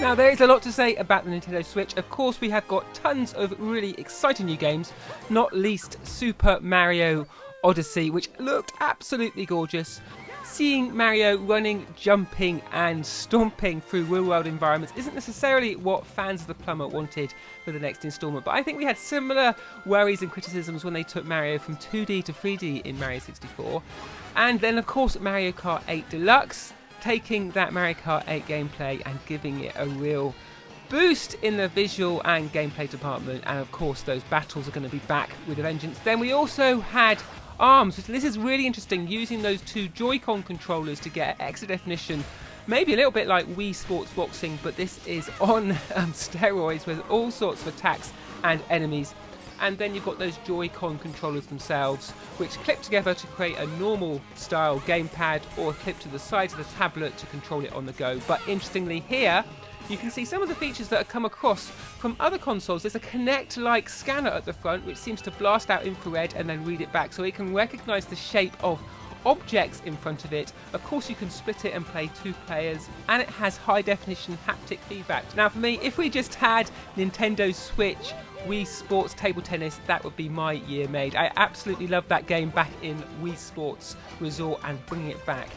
Now, there is a lot to say about the Nintendo Switch. Of course, we have got tons of really exciting new games, not least Super Mario Odyssey, which looked absolutely gorgeous. Seeing Mario running, jumping and stomping through real-world environments isn't necessarily what fans of the Plumber wanted for the next instalment, but I think we had similar worries and criticisms when they took Mario from 2D to 3D in Mario 64. And then, of course, Mario Kart 8 Deluxe, taking that Mario Kart 8 gameplay and giving it a real boost in the visual and gameplay department, and of course those battles are going to be back with a vengeance. Then we also had ARMS. This is really interesting, using those two Joy-Con controllers to get extra definition, maybe a little bit like Wii Sports Boxing, but this is on steroids with all sorts of attacks and enemies. And then you've got those Joy-Con controllers themselves, which clip together to create a normal style gamepad, or clip to the sides of the tablet to control it on the go. But interestingly here, you can see some of the features that have come across from other consoles. There's a Kinect-like scanner at the front, which seems to blast out infrared and then read it back, so it can recognise the shape of objects in front of it. Of course, you can split it and play 2 players, and it has high-definition haptic feedback. Now, for me, if we just had Nintendo Switch Wii Sports Table Tennis, that would be my year made. I absolutely love that game back in Wii Sports Resort, and bringing it back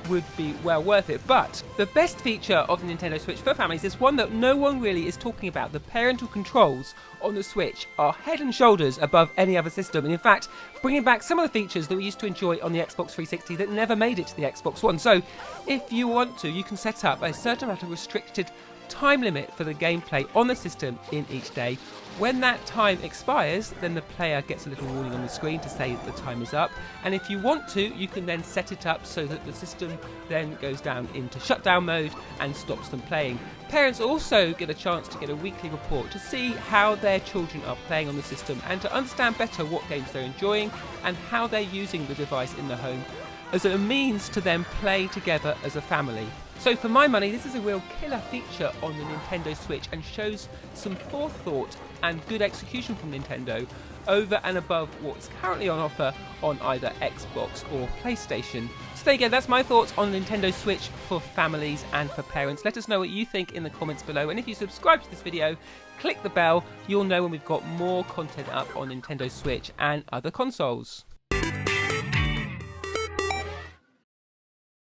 would be well worth it. But the best feature of the Nintendo Switch for families is one that no one really is talking about. The parental controls on the Switch are head and shoulders above any other system, and in fact bringing back some of the features that we used to enjoy on the Xbox 360 that never made it to the Xbox One. So if you want to, you can set up a certain amount of restricted time limit for the gameplay on the system in each day. When that time expires, then the player gets a little warning on the screen to say that the time is up, and if you want to, you can then set it up so that the system then goes down into shutdown mode and stops them playing. Parents also get a chance to get a weekly report to see how their children are playing on the system, and to understand better what games they're enjoying and how they're using the device in the home as a means to then play together as a family. So for my money, this is a real killer feature on the Nintendo Switch, and shows some forethought and good execution from Nintendo over and above what's currently on offer on either Xbox or PlayStation. So there you go, that's my thoughts on Nintendo Switch for families and for parents. Let us know what you think in the comments below, and if you subscribe to this video, click the bell, you'll know when we've got more content up on Nintendo Switch and other consoles.